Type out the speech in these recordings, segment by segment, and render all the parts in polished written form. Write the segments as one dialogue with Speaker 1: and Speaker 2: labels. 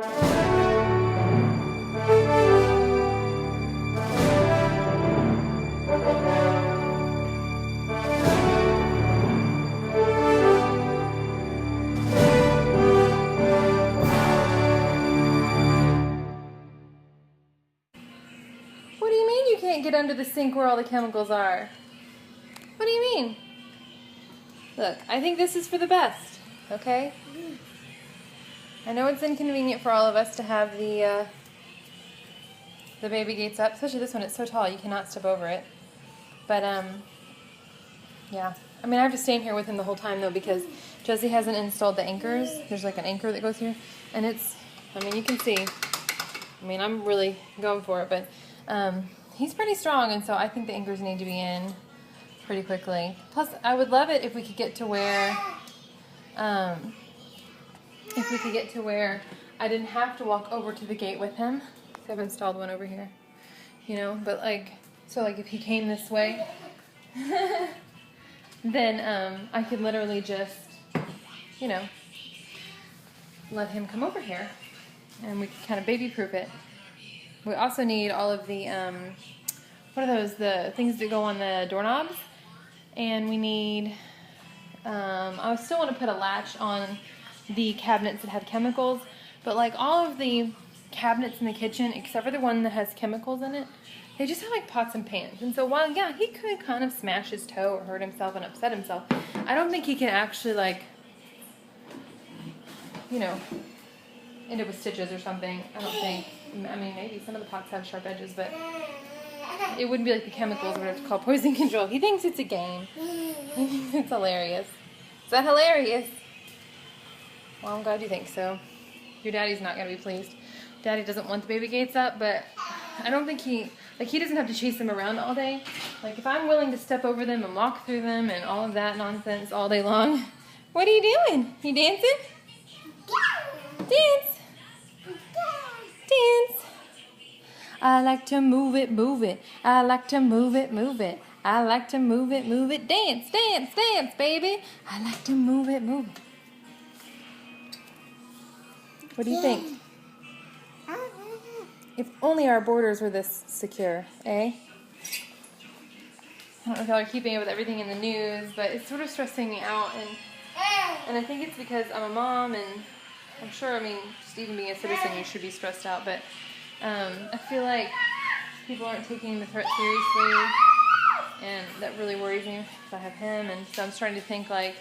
Speaker 1: What do you mean you can't get under the sink where all the chemicals are? What do you mean? Look, I think this is for the best, okay? I know it's inconvenient for all of us to have the baby gates up, especially this one. It's so tall you cannot step over it. But yeah. I mean, I have to stay in here with him the whole time though because Josie hasn't installed the anchors. There's like an anchor that goes here, and it's. I mean, you can see. I mean, I'm really going for it, but he's pretty strong, and so I think the anchors need to be in pretty quickly. Plus, I would love it if we could get to where, I didn't have to walk over to the gate with him. So I've installed one over here, you know. But like, so like if he came this way, then I could literally just, you know, let him come over here, and we could kind of baby-proof it. We also need all of the, what are those, the things that go on the doorknobs? And we need, I still want to put a latch on the cabinets that have chemicals, but like all of the cabinets in the kitchen, except for the one that has chemicals in it, they just have like pots and pans. And so while, yeah, he could kind of smash his toe or hurt himself and upset himself, I don't think he can actually like, you know, end up with stitches or something. I don't think. I mean, maybe some of the pots have sharp edges, but it wouldn't be like the chemicals or whatever it's called, poison control. He thinks it's a game. He thinks it's hilarious. Is that hilarious? Well, I'm glad you think so. Your daddy's not going to be pleased. Daddy doesn't want the baby gates up, but I don't think he doesn't have to chase them around all day. Like, if I'm willing to step over them and walk through them and all of that nonsense all day long, what are you doing? You dancing? Dance. Dance. I like to move it, move it. I like to move it, move it. I like to move it, move it. Dance, dance, dance, baby. I like to move it, move it. What do you think? If only our borders were this secure, eh? I don't know if y'all are keeping up with everything in the news, but it's sort of stressing me out, and I think it's because I'm a mom, and I'm sure, I mean, just even being a citizen, you should be stressed out, but I feel like people aren't taking the threat seriously, and that really worries me because I have him, and so I'm starting to think like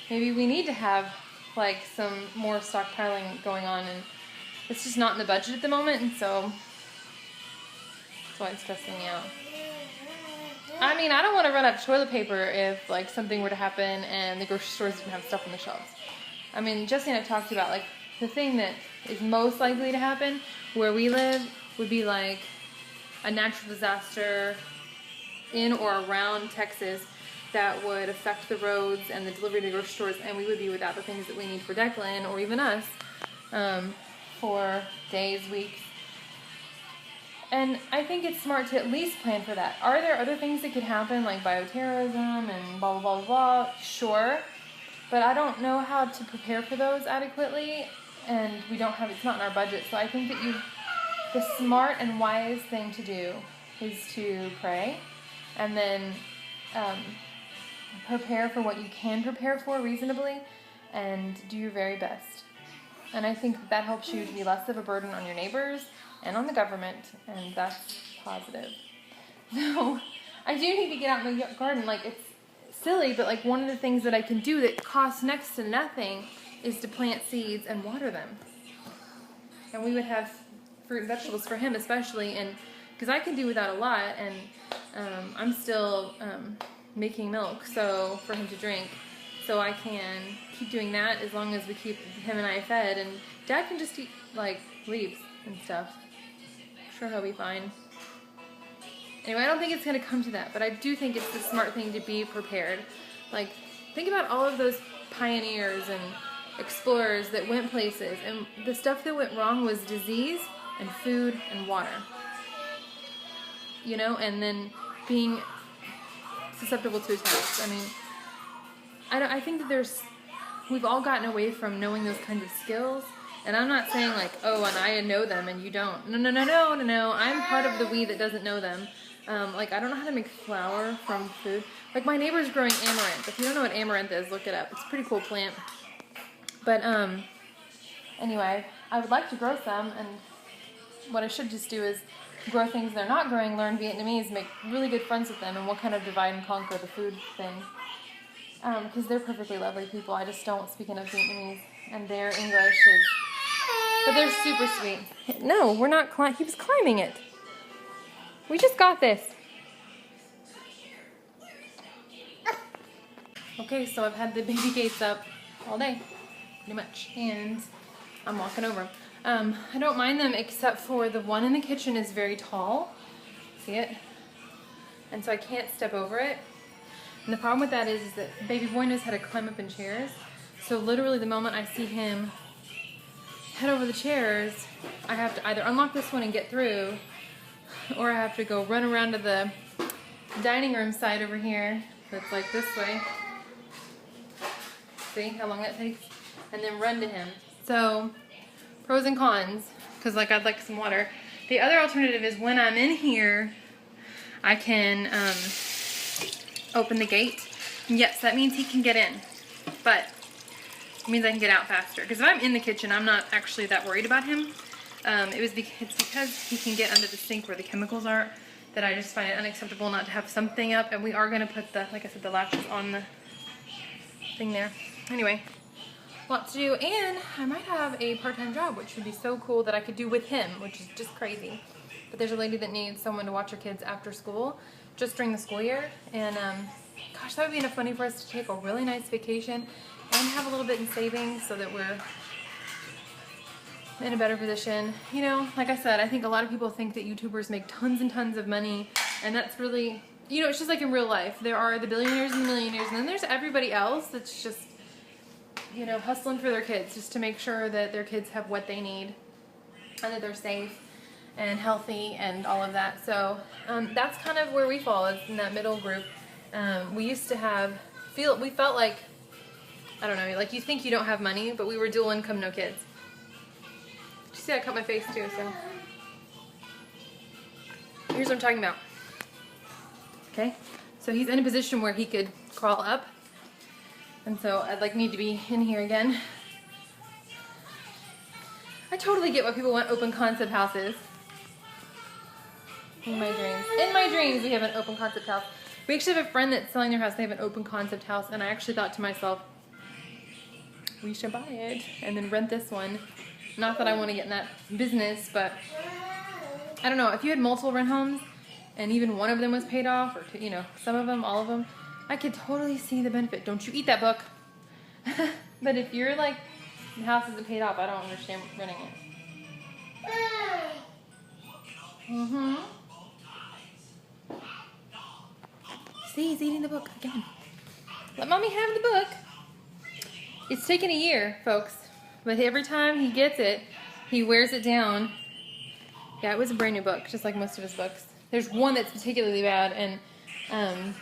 Speaker 1: maybe we need to have like some more stockpiling going on, and it's just not in the budget at the moment, and so that's why it's stressing me out. I mean, I don't want to run out of toilet paper if like something were to happen and the grocery stores didn't have stuff on the shelves. I mean, Jesse and I talked about like the thing that is most likely to happen where we live would be like a natural disaster in or around Texas that would affect the roads and the delivery to the grocery stores, and we would be without the things that we need for Declan or even us for days, weeks. And I think it's smart to at least plan for that. Are there other things that could happen, like bioterrorism and blah, blah, blah, blah? Sure. But I don't know how to prepare for those adequately, and we don't have, it's not in our budget. So I think that the smart and wise thing to do is to pray, and then prepare for what you can prepare for reasonably, and do your very best. And I think that helps you to be less of a burden on your neighbors and on the government, and that's positive. So I do need to get out in the garden. Like, it's silly, but like one of the things that I can do that costs next to nothing is to plant seeds and water them. And we would have fruit and vegetables for him especially, and because I can do without a lot, and I'm still making milk so for him to drink, so I can keep doing that as long as we keep him and I fed, and Dad can just eat like leaves and stuff. I'm sure he'll be fine. Anyway, I don't think it's going to come to that, but I do think it's the smart thing to be prepared. Like, think about all of those pioneers and explorers that went places, and the stuff that went wrong was disease and food and water. You know, and then being susceptible to attacks. I mean, I think that we've all gotten away from knowing those kinds of skills, And I'm not saying like, oh, and I know them and you don't. No, no, no, no, no, no. I'm part of the we that doesn't know them. Like, I don't know how to make flour from food. Like, my neighbor's growing amaranth. If you don't know what amaranth is, look it up. It's a pretty cool plant. But, anyway, I would like to grow some, and what I should just do is grow things they're not growing, learn Vietnamese, make really good friends with them, and we'll kind of divide and conquer the food thing. Because they're perfectly lovely people. I just don't speak enough Vietnamese, and their English is... But they're super sweet. No, we're not climbing. He was climbing it. We just got this. Okay, so I've had the baby gates up all day, pretty much, and I'm walking over them. I don't mind them except for the one in the kitchen is very tall. See it? And so I can't step over it. And the problem with that is that baby boy knows how to climb up in chairs. So literally the moment I see him head over the chairs, I have to either unlock this one and get through, or I have to go run around to the dining room side over here. That's like this way. See how long that takes? And then run to him. So, pros and cons, because like I'd like some water. The other alternative is when I'm in here, I can open the gate. Yes, that means he can get in, but it means I can get out faster. Because if I'm in the kitchen, I'm not actually that worried about him. It's because he can get under the sink where the chemicals are that I just find it unacceptable not to have something up. And we are going to put the, like I said, the latches on the thing there. Anyway, lot to do, and I might have a part-time job, which would be so cool that I could do with him, which is just crazy. But there's a lady that needs someone to watch her kids after school, just during the school year, and gosh, that would be enough money for us to take a really nice vacation and have a little bit in savings so that we're in a better position. You know, like I said, I think a lot of people think that YouTubers make tons and tons of money, and that's really, you know, it's just like in real life. There are the billionaires and the millionaires, and then there's everybody else that's just, you know, hustling for their kids just to make sure that their kids have what they need and that they're safe and healthy and all of that. So that's kind of where we fall, is in that middle group. We used to we felt like, I don't know, like you think you don't have money, but we were dual income, no kids. Did you see I cut my face too, so. Here's what I'm talking about. Okay, so he's in a position where he could crawl up. And so I'd need to be in here again. I totally get why people want open concept houses. In my dreams. In my dreams we have an open concept house. We actually have a friend that's selling their house. They have an open concept house, and I actually thought to myself, we should buy it and then rent this one. Not that I want to get in that business, but I don't know. If you had multiple rent homes and even one of them was paid off, or you know, some of them, all of them, I could totally see the benefit. Don't you eat that book. But if you're like, the house isn't paid off, I don't understand renting it. Mm-hmm. See, he's eating the book again. Let mommy have the book. It's taken a year, folks. But every time he gets it, he wears it down. Yeah, it was a brand new book, just like most of his books. There's one that's particularly bad, and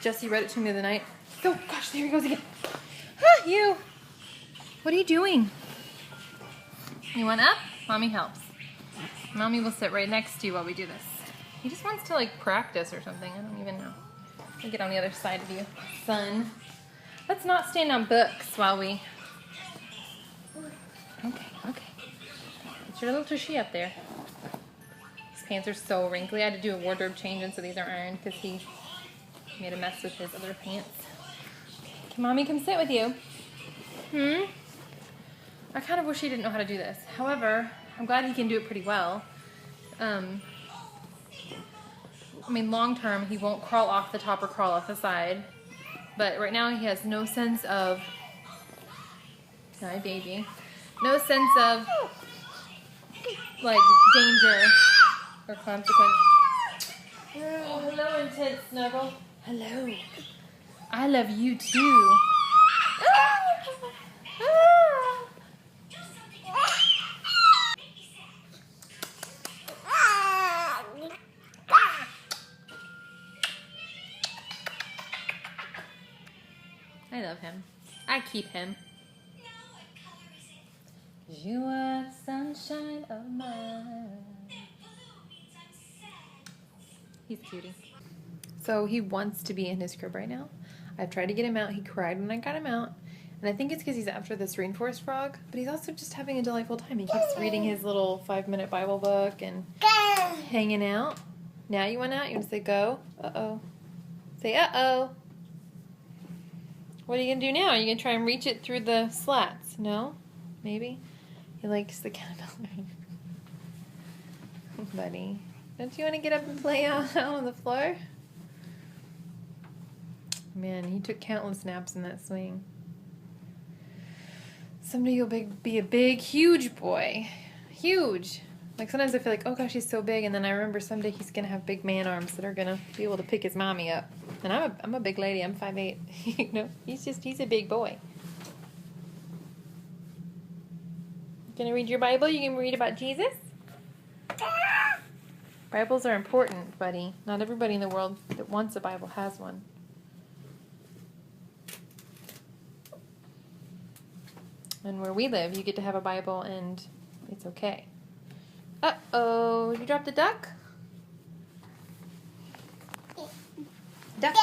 Speaker 1: Jesse read it to me the other night. Oh gosh, there he goes again. Ah, you. What are you doing? You want up? Mommy helps. Mommy will sit right next to you while we do this. He just wants to like practice or something. I don't even know. I'll get on the other side of you, son. Let's not stand on books while we... Okay, okay. Get your little tushy up there. His pants are so wrinkly. I had to do a wardrobe change, and so these are ironed because he made a mess with his other pants. Can mommy come sit with you? I kind of wish he didn't know how to do this. However, I'm glad he can do it pretty well. I mean, long term, he won't crawl off the top or crawl off the side. But right now, he has no sense of... Hi, baby. No sense of, like, danger or consequence. Oh, hello, intense snuggle. Hello. I love you, too. I love him. I keep him. you are the sunshine of my life. He's cutie. So he wants to be in his crib right now. I've tried to get him out. He cried when I got him out. And I think it's because he's after this rainforest frog. But he's also just having a delightful time. He keeps reading his little 5-minute Bible book and hanging out. Now you want out? You want to say go? Uh-oh. Say uh-oh. What are you going to do now? Are you going to try and reach it through the slats? No? Maybe? He likes the caterpillar. Buddy. Don't you want to get up and play out on the floor? Man, he took countless naps in that swing. Someday you'll be a big, huge boy. Huge. Like sometimes I feel like, oh gosh, he's so big, and then I remember someday he's gonna have big man arms that are gonna be able to pick his mommy up. And I'm a big lady. I'm 5'8". You know, he's a big boy. Gonna read your Bible? You gonna read about Jesus? Bibles are important, buddy. Not everybody in the world that wants a Bible has one. And where we live, you get to have a Bible and it's okay. Uh-oh, did you drop the duck? Duck.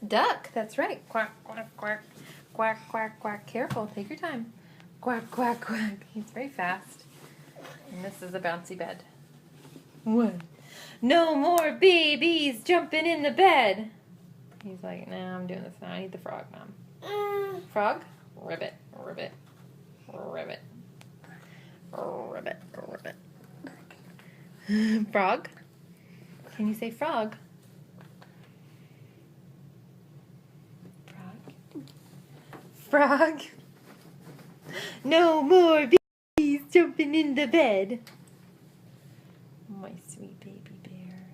Speaker 1: Duck, that's right. Quack, quack, quack. Quack, quack, quack. Careful, take your time. Quack, quack, quack. He's very fast. And this is a bouncy bed. What? No more babies jumping in the bed. He's like, nah, I'm doing this now. I need the frog, Mom. Frog? Ribbit, ribbit. Ribbit. Ribbit. Ribbit. Frog? Can you say frog? Frog? Frog? No more babies jumping in the bed. My sweet baby bear.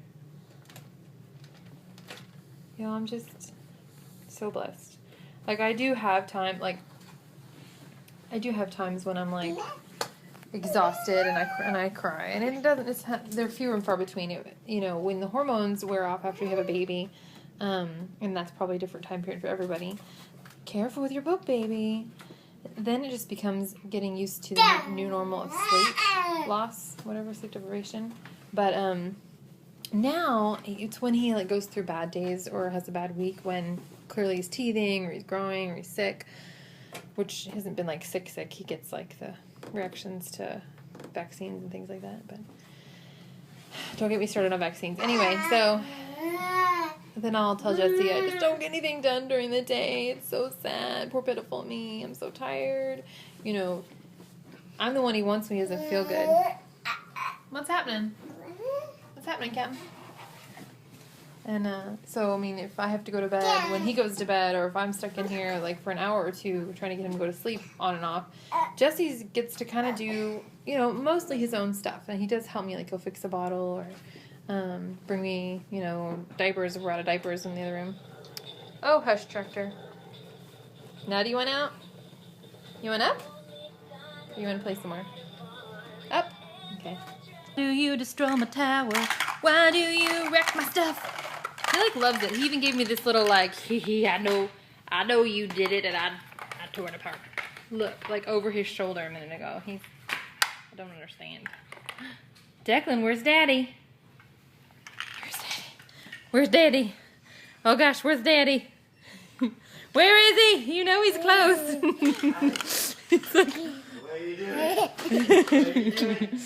Speaker 1: You know, I'm just so blessed. Like, I do have time, I do have times when I'm like exhausted and I cry, and it doesn't. They're few and far between. You know, when the hormones wear off after you have a baby, and that's probably a different time period for everybody. Careful with your book, baby. Then it just becomes getting used to the new normal of sleep loss, whatever, sleep deprivation. But now it's when he like goes through bad days or has a bad week when clearly he's teething or he's growing or he's sick. Which hasn't been like sick. He gets like the reactions to vaccines and things like that. But don't get me started on vaccines. Anyway, so then I'll tell Jesse, I just don't get anything done during the day. It's so sad. Poor pitiful me. I'm so tired. You know, I'm the one he wants when he doesn't feel good. What's happening? What's happening, Captain? And so, I mean, if I have to go to bed when he goes to bed, or if I'm stuck in here like for an hour or two trying to get him to go to sleep on and off, Jesse gets to kind of do, you know, mostly his own stuff. And he does help me, like he'll fix a bottle or bring me, you know, diapers if we're out of diapers in the other room. Oh, hush, tractor. Now do you want out? You want up? Or you want to play some more? Up? Okay. Do you destroy my tower? Why do you wreck my stuff? He like loves it. He even gave me this little like, hee, I know you did it and I tore it apart. Look, like over his shoulder a minute ago. I don't understand. Declan, where's Daddy? Where's Daddy? Where's Daddy? Oh gosh, where's Daddy? Where is he? You know he's close. It's like,
Speaker 2: what are you doing? What are you doing?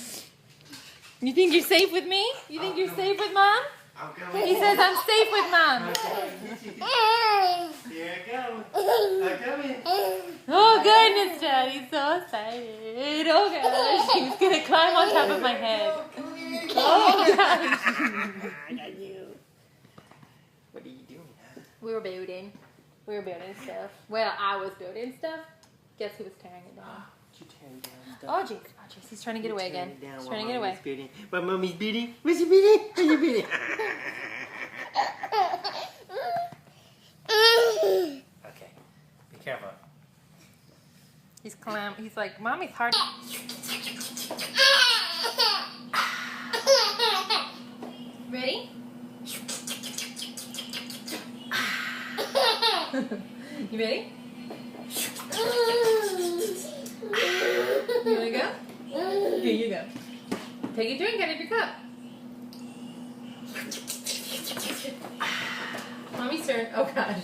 Speaker 1: You think you're safe with me? You think you're safe with Mom?
Speaker 2: I'm coming.
Speaker 1: He says I'm safe with Mom.
Speaker 2: Here I go. I'm coming.
Speaker 1: Oh goodness, Daddy's so excited. Oh gosh, he's gonna climb on top of my head. Oh gosh.
Speaker 2: I got you. What are you doing?
Speaker 1: We were building stuff. Well, I was building stuff. Guess who was tearing it down?
Speaker 2: You tearing down stuff.
Speaker 1: Oh jeez, he's trying to get away again. He's trying to get away.
Speaker 2: What mommy's beating? What's he beating? What's he beating? Okay, be careful.
Speaker 1: He's like, Mommy's hard. Ready? You ready? You wanna go? Take a drink out of your cup. Mommy's turn. Oh gosh.